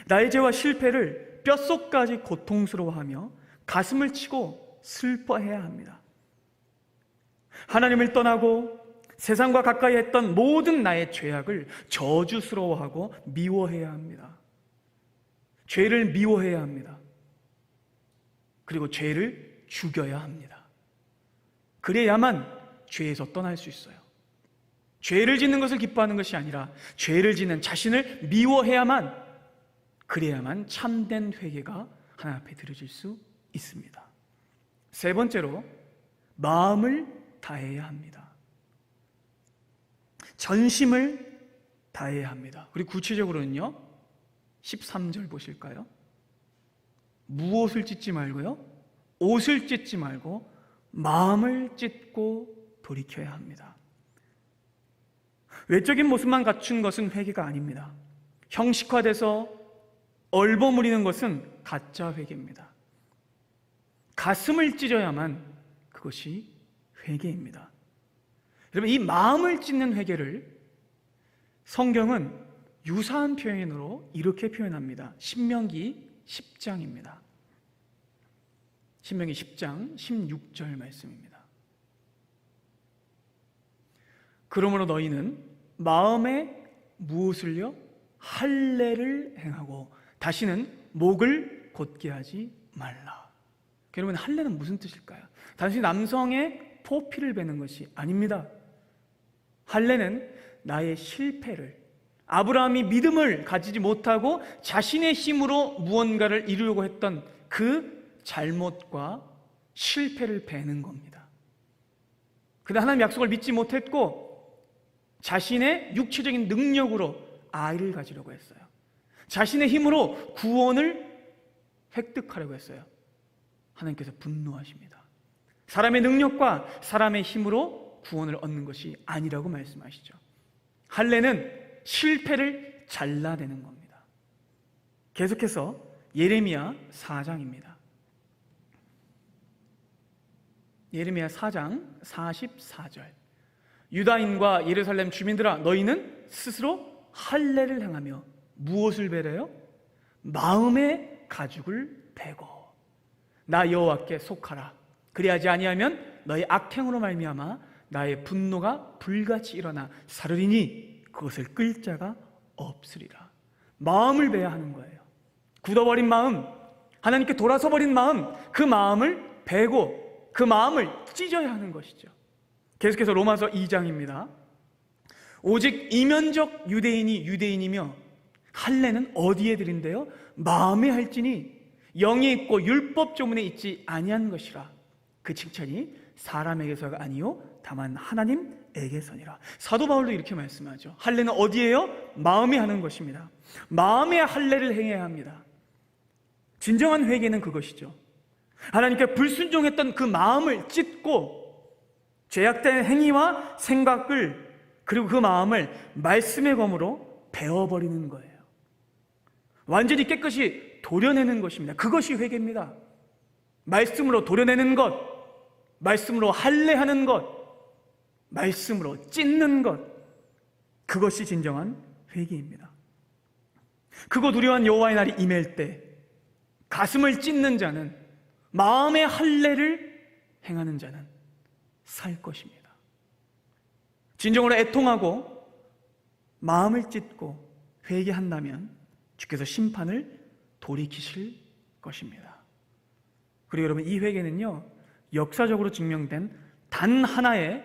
나의 죄와 실패를 뼛속까지 고통스러워하며 가슴을 치고 슬퍼해야 합니다. 하나님을 떠나고 세상과 가까이 했던 모든 나의 죄악을 저주스러워하고 미워해야 합니다. 죄를 미워해야 합니다. 그리고 죄를 죽여야 합니다. 그래야만 죄에서 떠날 수 있어요. 죄를 짓는 것을 기뻐하는 것이 아니라 죄를 짓는 자신을 미워해야만, 그래야만 참된 회개가 하나님 앞에 드려질 수 있습니다. 세 번째로 마음을 다해야 합니다. 전심을 다해야 합니다. 그리고 구체적으로는요 13절 보실까요? 무엇을 찢지 말고요, 옷을 찢지 말고 마음을 찢고 돌이켜야 합니다. 외적인 모습만 갖춘 것은 회개가 아닙니다. 형식화돼서 얼버무리는 것은 가짜 회개입니다. 가슴을 찢어야만 그것이 회개입니다. 여러분, 이 마음을 찢는 회개를 성경은 유사한 표현으로 이렇게 표현합니다. 신명기 10장입니다. 신명기 10장 16절 말씀입니다. 그러므로 너희는 마음에 무엇을요? 할례를 행하고 다시는 목을 곧게 하지 말라. 여러분, 할례는 무슨 뜻일까요? 단순히 남성의 포피를 베는 것이 아닙니다. 할례는 나의 실패를, 아브라함이 믿음을 가지지 못하고 자신의 힘으로 무언가를 이루려고 했던 그 잘못과 실패를 베는 겁니다. 그다음 하나님 약속을 믿지 못했고 자신의 육체적인 능력으로 아이를 가지려고 했어요. 자신의 힘으로 구원을 획득하려고 했어요. 하나님께서 분노하십니다. 사람의 능력과 사람의 힘으로 구원을 얻는 것이 아니라고 말씀하시죠. 할례는 실패를 잘라내는 겁니다. 계속해서 예레미야 4장입니다. 예레미야 4장 44절. 유다인과 예루살렘 주민들아, 너희는 스스로 할례를 행하며 무엇을 베래요? 마음의 가죽을 베고 나 여호와께 속하라. 그리하지 아니하면 너희 악행으로 말미암아 나의 분노가 불같이 일어나 사르리니 그것을 끌 자가 없으리라. 마음을 베야 하는 거예요. 굳어버린 마음, 하나님께 돌아서버린 마음, 그 마음을 베고 그 마음을 찢어야 하는 것이죠. 계속해서 로마서 2장입니다. 오직 이면적 유대인이 유대인이며 할례는 어디에 드린대요? 마음에 할지니 영에 있고 율법 조문에 있지 아니한 것이라. 그 칭찬이 사람에게서가 아니요 다만 하나님에게서니라. 사도 바울도 이렇게 말씀하죠. 할례는 어디에요? 마음에 하는 것입니다. 마음에 할례를 행해야 합니다. 진정한 회개는 그것이죠. 하나님께 불순종했던 그 마음을 찢고 죄악된 행위와 생각을, 그리고 그 마음을 말씀의 검으로 베어버리는 거예요. 완전히 깨끗이 도려내는 것입니다. 그것이 회개입니다. 말씀으로 도려내는 것, 말씀으로 할례하는 것, 말씀으로 찢는 것, 그것이 진정한 회개입니다. 크고 두려운 여호와의 날이 임할 때 가슴을 찢는 자는, 마음의 할례를 행하는 자는 살 것입니다. 진정으로 애통하고 마음을 찢고 회개한다면 주께서 심판을 돌이키실 것입니다. 그리고 여러분, 이 회개는요 역사적으로 증명된 단 하나의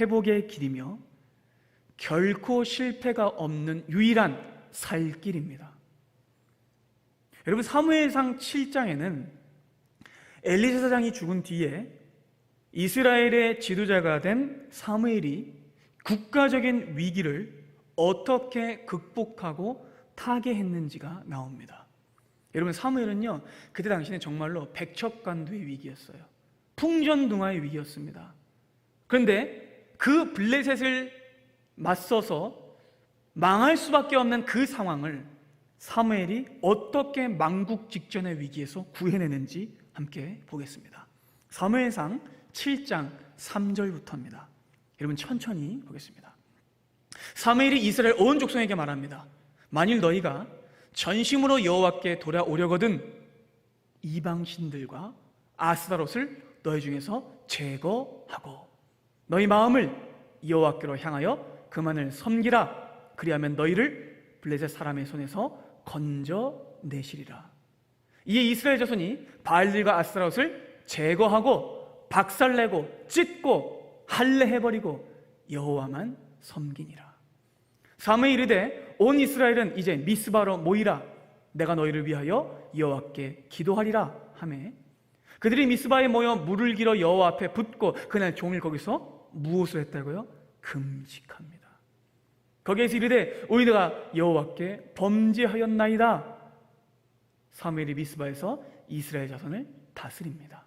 회복의 길이며 결코 실패가 없는 유일한 살 길입니다. 여러분, 사무엘상 7장에는 엘리 사장이 죽은 뒤에 이스라엘의 지도자가 된 사무엘이 국가적인 위기를 어떻게 극복하고 타개했는지가 나옵니다. 여러분, 사무엘은요 그때 당시에는 정말로 백척간두의 위기였어요. 풍전등화의 위기였습니다. 그런데 그 블레셋을 맞서서 망할 수밖에 없는 그 상황을 사무엘이 어떻게 망국 직전의 위기에서 구해내는지 함께 보겠습니다. 사무엘상 7장 3절부터입니다. 여러분, 천천히 보겠습니다. 사무엘이 이스라엘 온 족속에게 말합니다. 만일 너희가 전심으로 여호와께 돌아오려거든 이방 신들과 아스다롯을 너희 중에서 제거하고 너희 마음을 여호와께로 향하여 그만을 섬기라. 그리하면 너희를 블레셋 사람의 손에서 건져내시리라. 이에 이스라엘 자손이 바알들과 아스타롯을 제거하고 박살내고 찢고 할례해버리고 여호와만 섬기니라. 사무엘이 이르되 온 이스라엘은 이제 미스바로 모이라. 내가 너희를 위하여 여호와께 기도하리라 하매 그들이 미스바에 모여 물을 길어 여호와 앞에 붓고 그날 종일 거기서 무엇을 했다고요? 금식합니다. 거기에서 이르되 우리가 여호와께 범죄하였나이다. 사무엘이 미스바에서 이스라엘 자손을 다스립니다.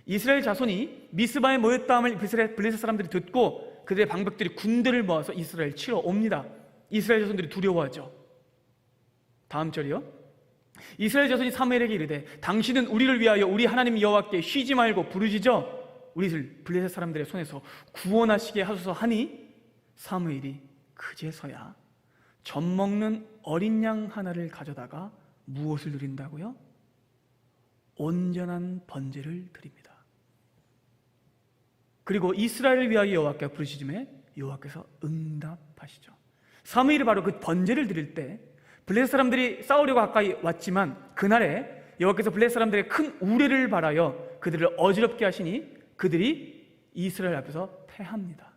이스라엘 자손이 미스바에 모였다 함을 블레셋 사람들이 듣고 그들의 방백들이 군대를 모아서 이스라엘 치러 옵니다. 이스라엘 자손들이 두려워하죠. 다음 절이요. 이스라엘 자손이 사무엘에게 이르되 당신은 우리를 위하여 우리 하나님 여호와께 쉬지 말고 부르짖어 우리를 블레셋 사람들의 손에서 구원하시게 하소서 하니 사무엘이 그제서야 젖 먹는 어린 양 하나를 가져다가 무엇을 드린다고요? 온전한 번제를 드립니다. 그리고 이스라엘을 위하여 여호와께 부르짖음에 여호와께서 응답하시죠. 사무엘이 바로 그 번제를 드릴 때 블레셋 사람들이 싸우려고 가까이 왔지만 그날에 여호와께서 블레셋 사람들의 큰 우레를 발하여 그들을 어지럽게 하시니 그들이 이스라엘 앞에서 패합니다.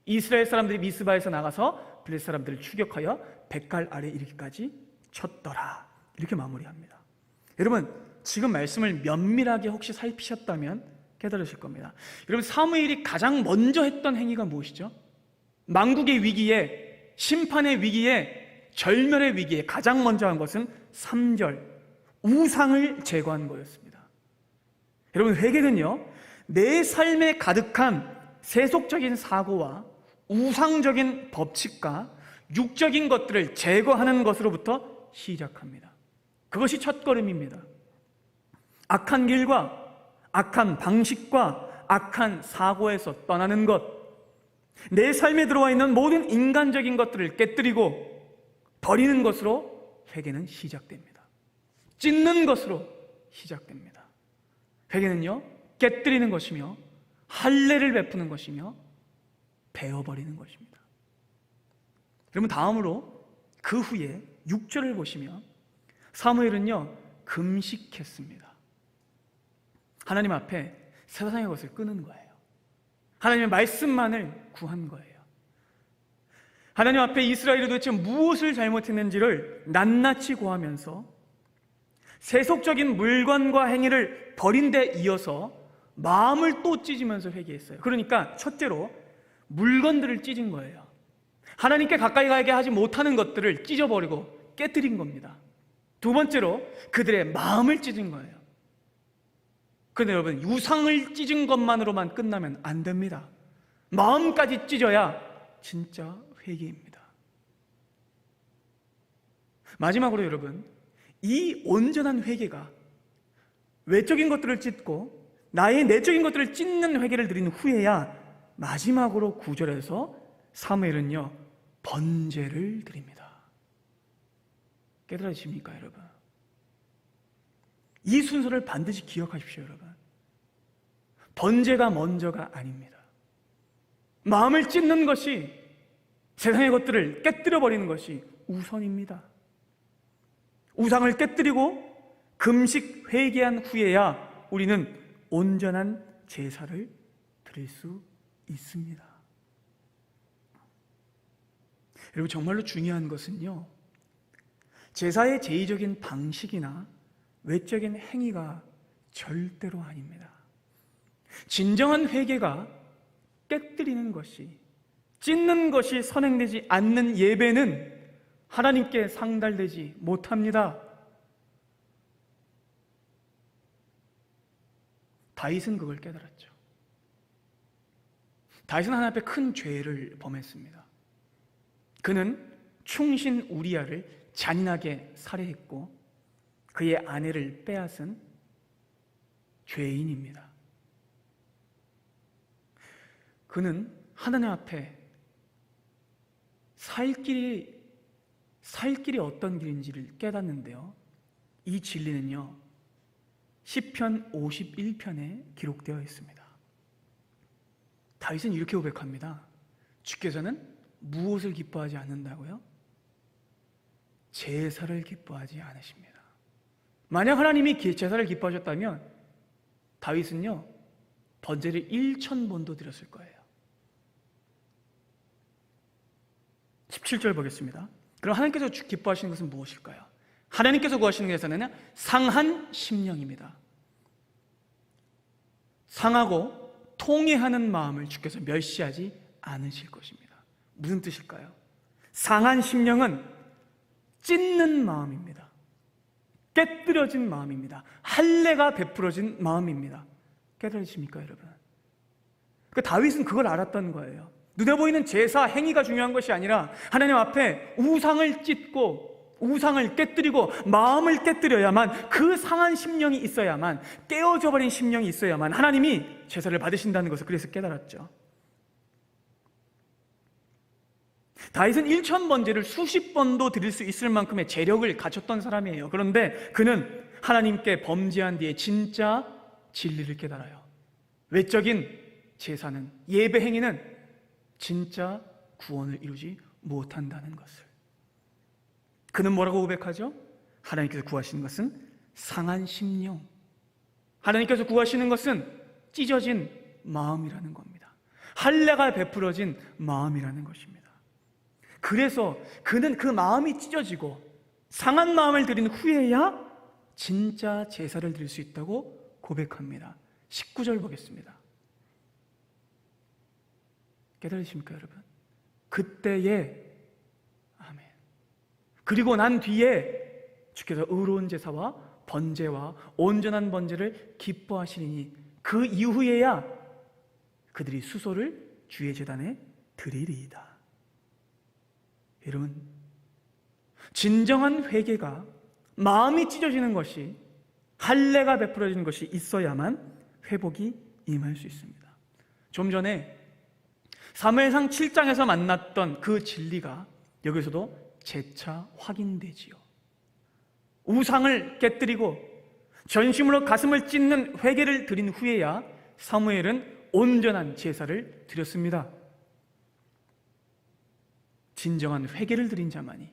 이스라엘 사람들이 미스바에서 나가서 블레셋 사람들을 추격하여 백갈 아래 이르기까지 쳤더라. 이렇게 마무리합니다. 여러분, 지금 말씀을 면밀하게 혹시 살피셨다면 깨달으실 겁니다. 여러분, 사무엘이 가장 먼저 했던 행위가 무엇이죠? 만국의 위기에, 심판의 위기에, 절멸의 위기에 가장 먼저 한 것은 3절 우상을 제거한 거였습니다. 여러분, 회개는요, 내 삶에 가득한 세속적인 사고와 우상적인 법칙과 육적인 것들을 제거하는 것으로부터 시작합니다. 그것이 첫걸음입니다. 악한 길과 악한 방식과 악한 사고에서 떠나는 것, 내 삶에 들어와 있는 모든 인간적인 것들을 깨뜨리고 버리는 것으로 회개는 시작됩니다. 찢는 것으로 시작됩니다. 회개는요, 깨뜨리는 것이며 할례를 베푸는 것이며 베어버리는 것입니다. 여러분, 다음으로 그 후에 6절을 보시면 사무엘은요, 금식했습니다. 하나님 앞에 세상의 것을 끄는 거예요. 하나님의 말씀만을 구한 거예요. 하나님 앞에 이스라엘이 도대체 무엇을 잘못했는지를 낱낱이 고하면서 세속적인 물건과 행위를 버린 데 이어서 마음을 또 찢으면서 회개했어요. 그러니까 첫째로 물건들을 찢은 거예요. 하나님께 가까이 가게 하지 못하는 것들을 찢어버리고 깨뜨린 겁니다. 두 번째로 그들의 마음을 찢은 거예요. 그런데 여러분, 우상을 찢은 것만으로만 끝나면 안 됩니다. 마음까지 찢어야 진짜 회개입니다. 마지막으로 여러분, 이 온전한 회개가 외적인 것들을 찢고 나의 내적인 것들을 찢는 회개를 드린 후에야 마지막으로 9절에서 사무엘은요, 번제를 드립니다. 깨달으십니까, 여러분? 이 순서를 반드시 기억하십시오, 여러분. 번제가 먼저가 아닙니다. 마음을 찢는 것이, 세상의 것들을 깨뜨려버리는 것이 우선입니다. 우상을 깨뜨리고 금식 회개한 후에야 우리는 온전한 제사를 드릴 수 있습니다. 여러분, 정말로 중요한 것은요, 제사의 제의적인 방식이나 외적인 행위가 절대로 아닙니다. 진정한 회개가 깨뜨리는 것이, 찢는 것이 선행되지 않는 예배는 하나님께 상달되지 못합니다. 다윗은 그걸 깨달았죠. 다윗은 하나님 앞에 큰 죄를 범했습니다. 그는 충신 우리아를 잔인하게 살해했고 그의 아내를 빼앗은 죄인입니다. 그는 하나님 앞에 살 길이 어떤 길인지를 깨닫는데요, 이 진리는요, 시편 51편에 기록되어 있습니다. 다윗은 이렇게 고백합니다. 주께서는 무엇을 기뻐하지 않는다고요? 제사를 기뻐하지 않으십니다. 만약 하나님이 제사를 기뻐하셨다면 다윗은요, 번제를 1000번도 드렸을 거예요. 17절 보겠습니다. 그럼 하나님께서 기뻐하시는 것은 무엇일까요? 하나님께서 구하시는 것에서는 상한 심령입니다. 상하고 통회하는 마음을 주께서 멸시하지 않으실 것입니다. 무슨 뜻일까요? 상한 심령은 찢는 마음입니다. 깨뜨려진 마음입니다. 할례가 베풀어진 마음입니다. 깨달으십니까, 여러분? 그 다윗은 그걸 알았던 거예요. 눈에 보이는 제사 행위가 중요한 것이 아니라 하나님 앞에 우상을 찢고 우상을 깨뜨리고 마음을 깨뜨려야만, 그 상한 심령이 있어야만, 깨어져 버린 심령이 있어야만 하나님이 제사를 받으신다는 것을 그래서 깨달았죠. 다윗은 1000번제를 수십 번도 드릴 수 있을 만큼의 재력을 갖췄던 사람이에요. 그런데 그는 하나님께 범죄한 뒤에 진짜 진리를 깨달아요. 외적인 제사는, 예배 행위는 진짜 구원을 이루지 못한다는 것을. 그는 뭐라고 고백하죠? 하나님께서 구하시는 것은 상한 심령, 하나님께서 구하시는 것은 찢어진 마음이라는 겁니다. 할례가 베풀어진 마음이라는 것입니다. 그래서 그는 그 마음이 찢어지고 상한 마음을 드린 후에야 진짜 제사를 드릴 수 있다고 고백합니다. 19절 보겠습니다. 깨달으십니까 여러분? 그때에, 아멘. 그리고 난 뒤에 주께서 의로운 제사와 번제와 온전한 번제를 기뻐하시니 그 이후에야 그들이 수소를 주의 제단에 드리리이다. 여러분, 진정한 회개가, 마음이 찢어지는 것이, 할례가 베풀어지는 것이 있어야만 회복이 임할 수 있습니다. 좀 전에 사무엘상 7장에서 만났던 그 진리가 여기서도 재차 확인되지요. 우상을 깨뜨리고 전심으로 가슴을 찢는 회개를 드린 후에야 사무엘은 온전한 제사를 드렸습니다. 진정한 회개를 드린 자만이,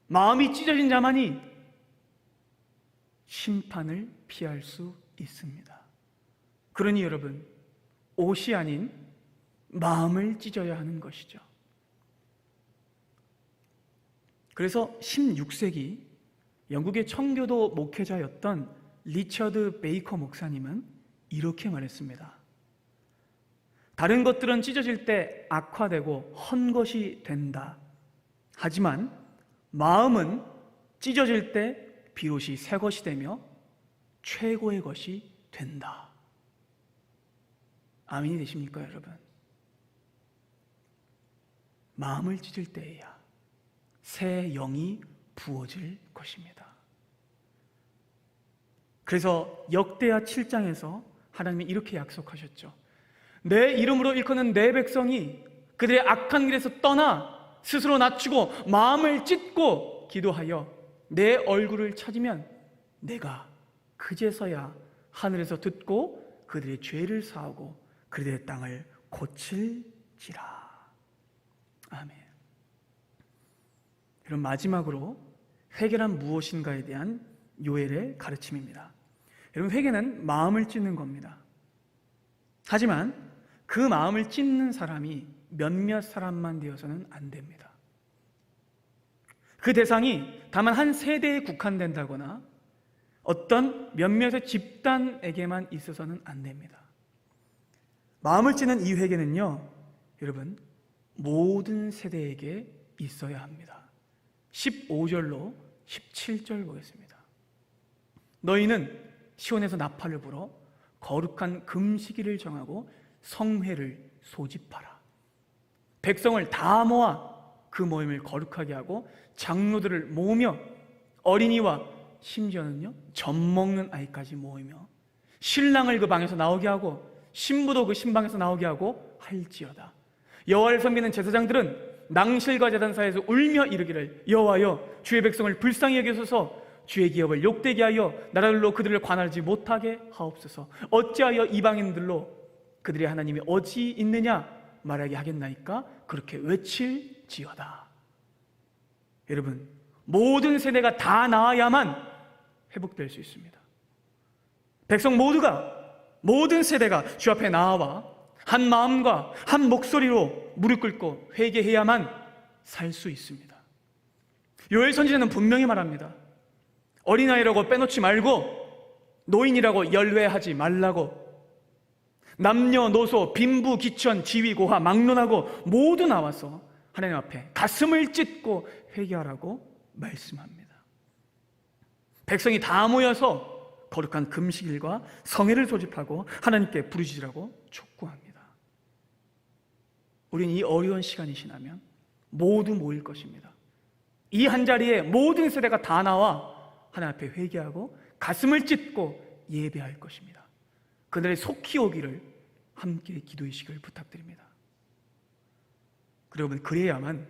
마음이 찢어진 자만이 심판을 피할 수 있습니다. 그러니 여러분, 옷이 아닌 마음을 찢어야 하는 것이죠. 그래서 16세기 영국의 청교도 목회자였던 리처드 베이커 목사님은 이렇게 말했습니다. 다른 것들은 찢어질 때 악화되고 헌 것이 된다. 하지만 마음은 찢어질 때 비로소 새 것이 되며 최고의 것이 된다. 아멘이 되십니까 여러분? 마음을 찢을 때에야 새 영이 부어질 것입니다. 그래서 역대하 7장에서 하나님이 이렇게 약속하셨죠. 내 이름으로 일컫는 내 백성이 그들의 악한 길에서 떠나 스스로 낮추고 마음을 찢고 기도하여 내 얼굴을 찾으면 내가 그제서야 하늘에서 듣고 그들의 죄를 사하고 그들의 땅을 고칠지라. 아멘. 여러분, 마지막으로 회개란 무엇인가에 대한 요엘의 가르침입니다. 여러분, 회개는 마음을 찢는 겁니다. 하지만 그 마음을 찢는 사람이 몇몇 사람만 되어서는 안 됩니다. 그 대상이 다만 한 세대에 국한된다거나 어떤 몇몇의 집단에게만 있어서는 안 됩니다. 마음을 찢는 이 회개는요, 여러분, 모든 세대에게 있어야 합니다. 15절로 17절 보겠습니다. 너희는 시온에서 나팔을 불어 거룩한 금식일을 정하고 성회를 소집하라. 백성을 다 모아 그 모임을 거룩하게 하고 장로들을 모으며 어린이와 심지어는요 젖먹는 아이까지 모이며 신랑을 그 방에서 나오게 하고 신부도 그 신방에서 나오게 하고 할지어다. 여호와를 섬기는 제사장들은 낭실과 제단사에서 울며 이르기를 여호와여 주의 백성을 불쌍히 여기소서 주의 기업을 욕되게 하여 나라들로 그들을 관할지 못하게 하옵소서. 어찌하여 이방인들로 그들의 하나님이 어디 있느냐 말하게 하겠나이까 그렇게 외칠지어다. 여러분, 모든 세대가 다 나아야만 회복될 수 있습니다. 백성 모두가, 모든 세대가 주 앞에 나아와 한 마음과 한 목소리로 무릎 꿇고 회개해야만 살 수 있습니다. 요엘 선지자는 분명히 말합니다. 어린아이라고 빼놓지 말고 노인이라고 열외하지 말라고. 남녀노소 빈부 기천 지위 고하 막론하고 모두 나와서 하나님 앞에 가슴을 찢고 회개하라고 말씀합니다. 백성이 다 모여서 거룩한 금식일과 성회를 소집하고 하나님께 부르짖으라고 촉구합니다. 우리는 이 어려운 시간이 지나면 모두 모일 것입니다. 이 한자리에 모든 세대가 다 나와 하나님 앞에 회개하고 가슴을 찢고 예배할 것입니다. 그날이 속히 오기를 함께 기도하시길 부탁드립니다. 여러분, 그래야만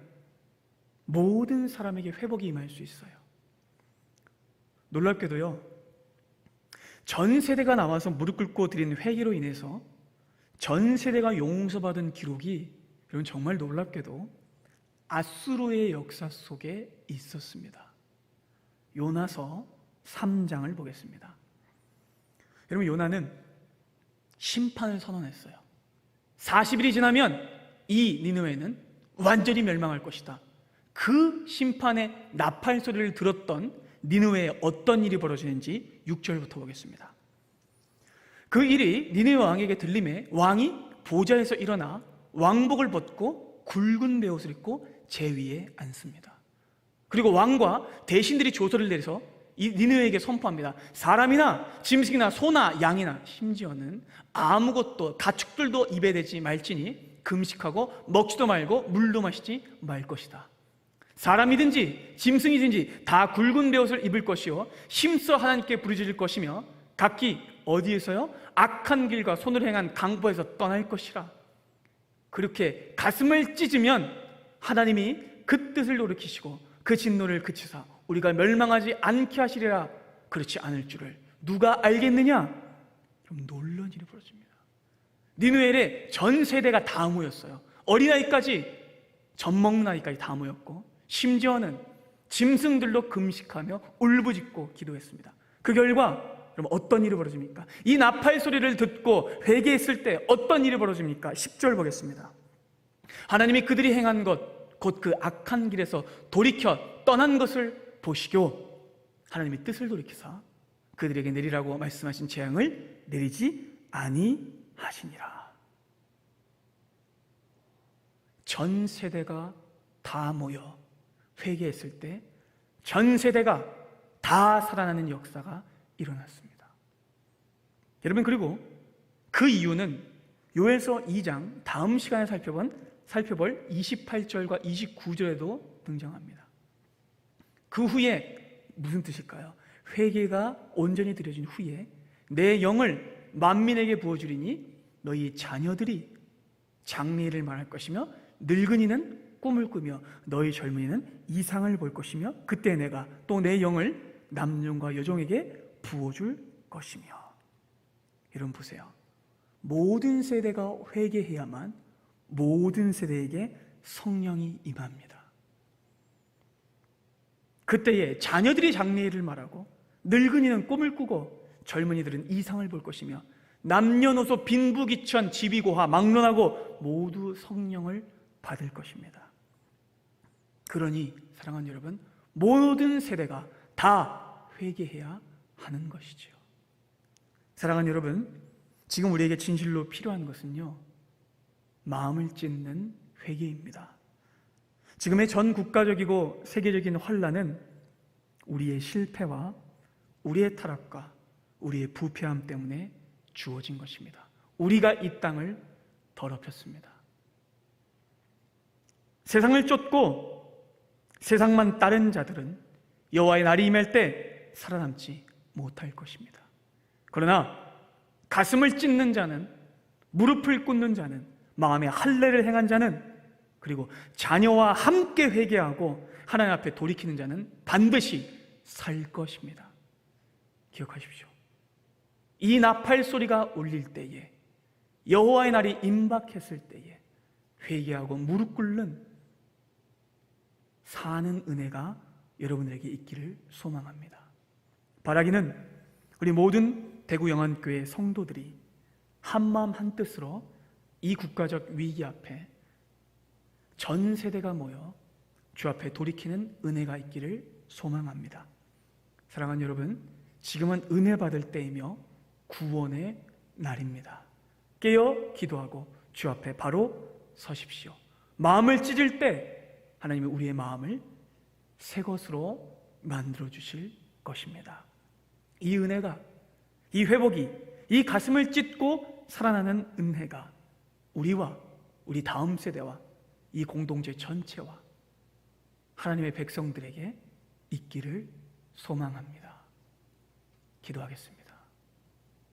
모든 사람에게 회복이 임할 수 있어요. 놀랍게도요, 전 세대가 나와서 무릎 꿇고 드린 회개로 인해서 전 세대가 용서받은 기록이 여러분 정말 놀랍게도 아수르의 역사 속에 있었습니다. 요나서 3장을 보겠습니다. 여러분, 요나는 심판을 선언했어요. 40일이 지나면 이 니느웨는 완전히 멸망할 것이다. 그 심판의 나팔 소리를 들었던 니느웨에 어떤 일이 벌어지는지 6절부터 보겠습니다. 그 일이 니느웨 왕에게 들림에 왕이 보좌에서 일어나 왕복을 벗고 굵은 베옷을 입고 제위에 앉습니다. 그리고 왕과 대신들이 조서를 내려서 이 니느웨에게 선포합니다. 사람이나 짐승이나 소나 양이나 심지어는 아무것도 가축들도 입에 대지 말지니 금식하고 먹지도 말고 물도 마시지 말 것이다. 사람이든지 짐승이든지 다 굵은 베옷을 입을 것이요 힘써 하나님께 부르짖을 것이며 각기 어디에서요? 악한 길과 손을 행한 강보에서 떠날 것이라. 그렇게 가슴을 찢으면 하나님이 그 뜻을 돌이키시고 그 진노를 그치사 우리가 멸망하지 않게 하시리라. 그렇지 않을 줄을 누가 알겠느냐? 그럼 놀라운 일이 벌어집니다. 니느웨에 전 세대가 다 모였어요. 어린아이까지, 젖먹는 아이까지 다 모였고 심지어는 짐승들로 금식하며 울부짖고 기도했습니다. 그 결과 그럼 어떤 일이 벌어집니까? 이 나팔 소리를 듣고 회개했을 때 어떤 일이 벌어집니까? 10절 보겠습니다. 하나님이 그들이 행한 것 곧 그 악한 길에서 돌이켜 떠난 것을 보시고 하나님이 뜻을 돌이키사 그들에게 내리라고 말씀하신 재앙을 내리지 아니하시니라. 전 세대가 다 모여 회개했을 때 전 세대가 다 살아나는 역사가 일어났습니다. 여러분, 그리고 그 이유는 요엘서 2장 다음 시간에 살펴볼 28절과 29절에도 등장합니다. 그 후에 무슨 뜻일까요? 회개가 온전히 드려진 후에 내 영을 만민에게 부어주리니 너희 자녀들이 장래일을 말할 것이며 늙은이는 꿈을 꾸며 너희 젊은이는 이상을 볼 것이며 그때 내가 또 내 영을 남종과 여종에게 부어줄 것이며. 여러분 보세요. 모든 세대가 회개해야만 모든 세대에게 성령이 임합니다. 그때에 자녀들이 장래일을 말하고 늙은이는 꿈을 꾸고 젊은이들은 이상을 볼 것이며 남녀노소 빈부귀천 지비고하 막론하고 모두 성령을 받을 것입니다. 그러니 사랑하는 여러분, 모든 세대가 다 회개해야 하는 것이지요. 사랑하는 여러분, 지금 우리에게 진실로 필요한 것은요, 마음을 찢는 회개입니다. 지금의 전 국가적이고 세계적인 환난은 우리의 실패와 우리의 타락과 우리의 부패함 때문에 주어진 것입니다. 우리가 이 땅을 더럽혔습니다. 세상을 쫓고 세상만 따른 자들은 여호와의 날이 임할 때 살아남지 못할 것입니다. 그러나 가슴을 찢는 자는, 무릎을 꿇는 자는, 마음에 할례를 행한 자는, 그리고 자녀와 함께 회개하고 하나님 앞에 돌이키는 자는 반드시 살 것입니다. 기억하십시오. 이 나팔 소리가 울릴 때에, 여호와의 날이 임박했을 때에 회개하고 무릎 꿇는 사는 은혜가 여러분에게 있기를 소망합니다. 바라기는 우리 모든 대구영안교회 성도들이 한마음 한뜻으로 이 국가적 위기 앞에 전 세대가 모여 주 앞에 돌이키는 은혜가 있기를 소망합니다. 사랑하는 여러분, 지금은 은혜 받을 때이며 구원의 날입니다. 깨어 기도하고 주 앞에 바로 서십시오. 마음을 찢을 때 하나님이 우리의 마음을 새 것으로 만들어 주실 것입니다. 이 은혜가, 이 회복이, 이 가슴을 찢고 살아나는 은혜가 우리와 우리 다음 세대와 이 공동체 전체와 하나님의 백성들에게 있기를 소망합니다. 기도하겠습니다.